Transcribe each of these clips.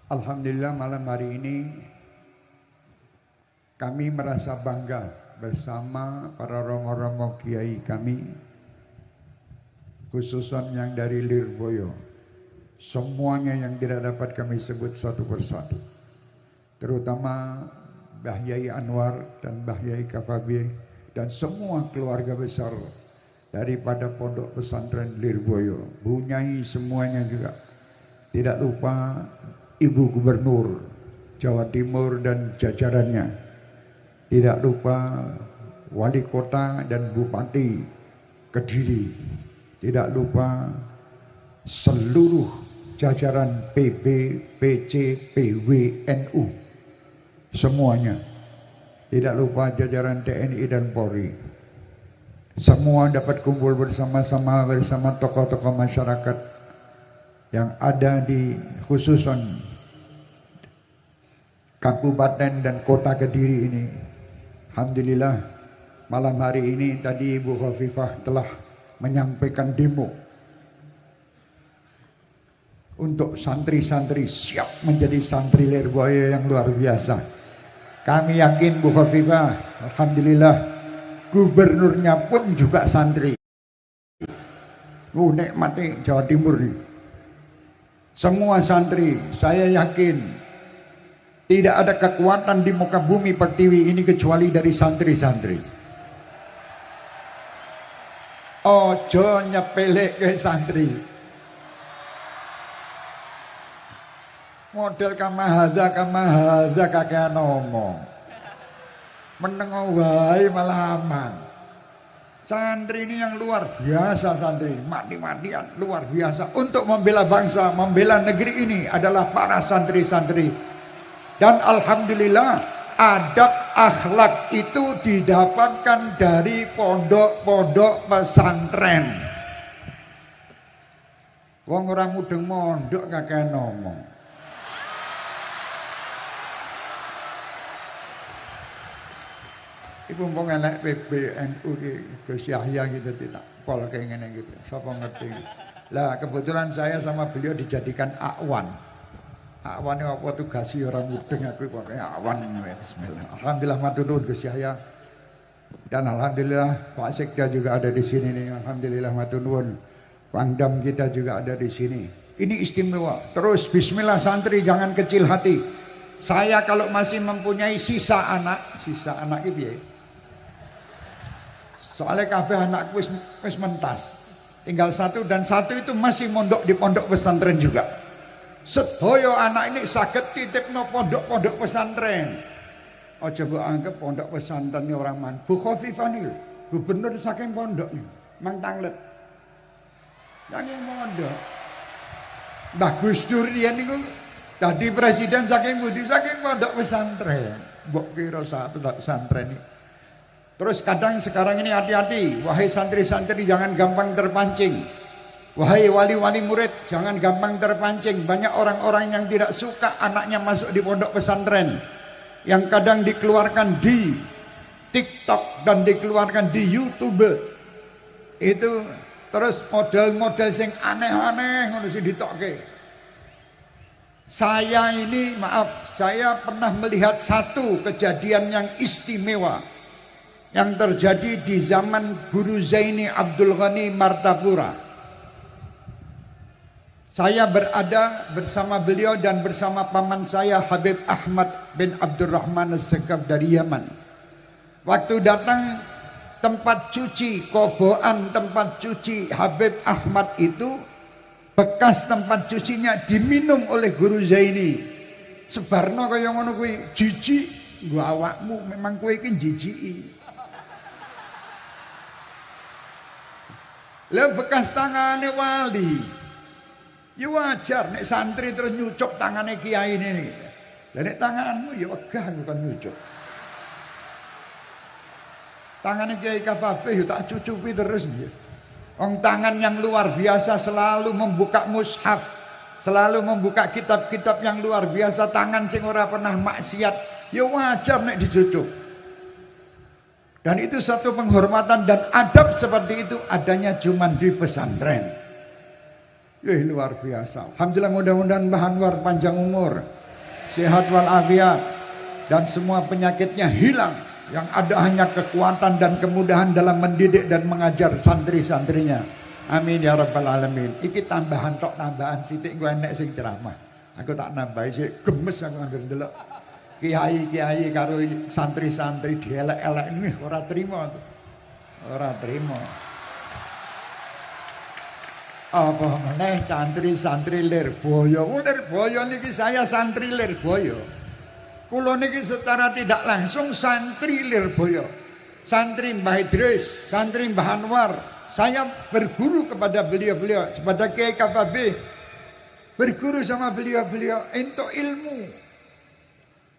Alhamdulillah malam hari ini kami merasa bangga bersama para romo-romo kiai kami, khususnya yang dari Lirboyo. Semuanya yang tidak dapat kami sebut satu persatu, terutama Mbah Yai Anwar dan Mbah Yai Kafabi dan semua keluarga besar daripada Pondok Pesantren Lirboyo, Bu Nyai semuanya juga. Tidak lupa Ibu Gubernur Jawa Timur dan jajarannya. Tidak lupa Wali Kota dan Bupati Kediri. Tidak lupa seluruh jajaran PB, PC, PW, NU. Semuanya. Tidak lupa jajaran TNI dan Polri. Semua dapat kumpul bersama-sama bersama tokoh-tokoh masyarakat yang ada di khususan Kabupaten dan Kota Kediri ini. Alhamdulillah malam hari ini tadi Ibu Khofifah telah menyampaikan demo untuk santri-santri siap menjadi santri Lirboyo yang luar biasa. Kami yakin Bu Khofifah, alhamdulillah gubernurnya pun juga santri. Nikmati Jawa Timur nih. Semua santri, saya yakin tidak ada kekuatan di muka bumi pertiwi ini kecuali dari santri-santri. Ojo nyepelek ke santri. Model kamahadza kakek ngomong. Menengok wae malah aman. Santri ini yang luar biasa, santri mati-matian luar biasa untuk membela bangsa, membela negeri ini adalah para santri-santri. Dan alhamdulillah adab akhlak itu didapatkan dari pondok-pondok pesantren. Wong ora mudeng mondok kakek ngomong. Ibu mau enak PBNU Gus Yahya gitu tidak pol kayak gini gitu. Siapa ngerti? Lah kebetulan saya sama beliau dijadikan Akwan. Akwan itu apa tugasi orang mudeng aku pakai Akwan. Bismillah. Alhamdulillah matur nuwun Gus Yahya. Dan alhamdulillah Pak Sekda juga ada di sini nih. Alhamdulillah matur nuwun. Pangdam kita juga ada di sini. Ini istimewa. Terus bismillah santri jangan kecil hati. Saya kalau masih mempunyai sisa anak itu ya. Soalnya kabeh anakku wis mentas. Tinggal satu dan satu itu masih mondok di pondok pesantren juga. Sedaya anak ini saged titipno pondok pesantren. Aja mbok anggap pondok pesantren ini orang man. Bu Khofifah niku gubernur saking pondok niku, Mang Tanglet. Saking pondok. Mbah Gus Dur riyen niku dadi presiden saking budi saking pondok pesantren. Mbok kira satu pesantren iki. Terus kadang sekarang ini hati-hati, wahai santri-santri jangan gampang terpancing. Wahai wali-wali murid jangan gampang terpancing. Banyak orang-orang yang tidak suka anaknya masuk di pondok pesantren, yang kadang dikeluarkan di TikTok dan dikeluarkan di YouTube. Itu terus model-model sing aneh-aneh ngono sing ditokke. Saya ini maaf, saya pernah melihat satu kejadian yang istimewa yang terjadi di zaman Guru Zaini Abdul Ghani Martapura. Saya berada bersama beliau dan bersama paman saya Habib Ahmad bin Abdurrahman As-Sekaf dari Yaman. Waktu datang tempat cuci, koboan tempat cuci Habib Ahmad itu, bekas tempat cucinya diminum oleh Guru Zaini. Sebarno kaya ngono kuwi, jijik nggo awakmu, memang kowe iki jijiki. Lah bekas tangane wali. Ya wajar nek santri terus nyucuk tangane kiai ini. Lah nek tanganmu ya wegah bukan nyucuk. Tangane Kiai Kafabe ya tak cucupi terus dia. Wong tangan yang luar biasa selalu membuka mushaf, selalu membuka kitab-kitab yang luar biasa, tangan sing ora pernah maksiat. Ya wajar nek dicucuk. Dan itu satu penghormatan dan adab seperti itu adanya cuma di pesantren. Luar biasa. Alhamdulillah mudah-mudahan Mbah Anwar panjang umur. sehat walafiat, dan semua penyakitnya hilang. Yang ada hanya kekuatan dan kemudahan dalam mendidik dan mengajar santri-santrinya. Amin ya rabbal alamin. Iki tambahan sithik gue enek sing ceramah. Aku tak nambahi sih, gemes aku anggere ndelok kiai-kiai karo santri-santri dielek-elek ini ora trima aku. Ora trima. Apa meneh santri-santri Lirboyo. Lirboyo niki saya santri Lirboyo. Kula niki secara tidak langsung santri Lirboyo. Santri Mbah Idris, santri Mbah Anwar. Saya berguru kepada beliau-beliau, kepada Kiai KFB. Berguru sama beliau-beliau untuk ilmu.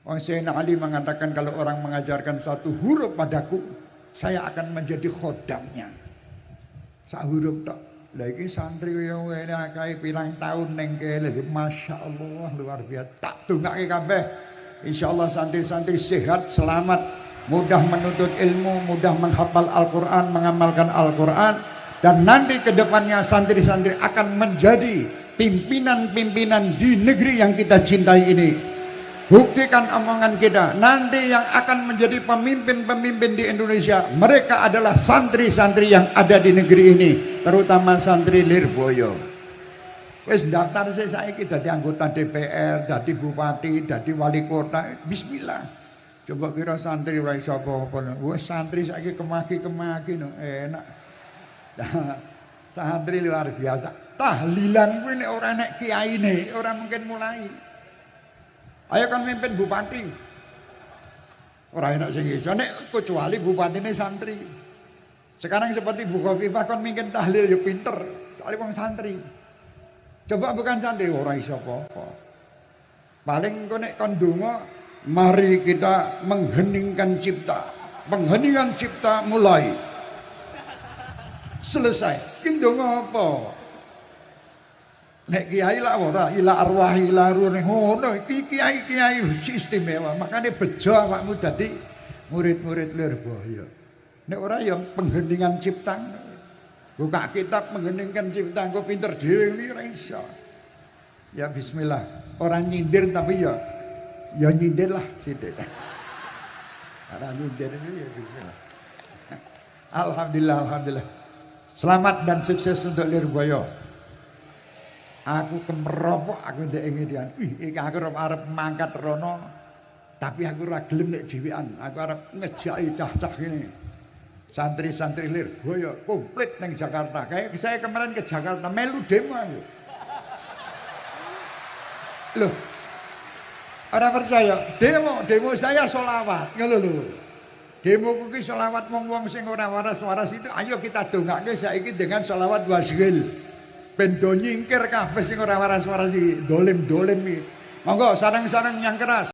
Sayyidina Ali mengatakan kalau orang mengajarkan satu huruf padaku, saya akan menjadi khodamnya. Sak huruf tok. Lah iki santri yo ngene akae pirang tahun ning kene. Masyaallah luar biasa. Tak dongake kabeh. Insyaallah santri-santri sehat, selamat, mudah menuntut ilmu, mudah menghafal Al-Qur'an, mengamalkan Al-Qur'an, dan nanti ke depannya santri-santri akan menjadi pimpinan-pimpinan di negeri yang kita cintai ini. Buktikan omongan kita, nanti yang akan menjadi pemimpin-pemimpin di Indonesia, mereka adalah santri-santri yang ada di negeri ini, terutama santri Lirboyo. Wis daftar saiki dadi anggota DPR, dadi bupati, dadi wali kota. Bismillah. Coba kira santri ora iso apa-apa. Wis santri saiki kemaki-kemaki no, enak. Santri luar biasa. Tahlilan kuwi nek ora nek kiyaine, ora mungkin mulai. Ayo kan mimpin bupati. Ora enak sing iso nek kecuali bupatine santri. Sekarang seperti Bu Khofifah kon mimpin tahlil yo pinter, soalnya wong santri. Coba bukan santri ora iso apa-apa. Paling engko nek kon donga, mari kita mengheningkan cipta. Pengheningan cipta mulai. Selesai. Ki donga apa? Nek kiai lah ora ila arwahi ila ruh ngono. Iki kiai-kiai istimewa. Makane bejo awakmu dadi murid-murid Lirboyo. Nek ora ya pengheningan cipta. Buka kitab mengheningkan cipta, engko pinter dhewe iki ora iso. Ya bismillah. Orang nyindir tapi ya nyindir lah sithik. Ora nyindir itu ya bismillah. Alhamdulillah, alhamdulillah. Selamat dan sukses untuk Lirboyo. Aku kemeropok, aku ndek ngedian. Iki aku arep mangkat rono, tapi aku ora gelem nek dhewean. Aku arep ngejaki cah-cah ini. Santri-santri Lirboyo komplit neng Jakarta. Kayak saya kemarin ke Jakarta melu demo aku. Loh, orang percaya demo saya sholawat, ngono lho. Demo kuwi sholawat wong-wong sing ora waras-waras itu, ayo kita dongake saiki dengan sholawat wasgil. Ben do nyingkir kabeh sing ora waras-waras iki, dolim-dolim iki. Monggo sareng-sareng yang keras.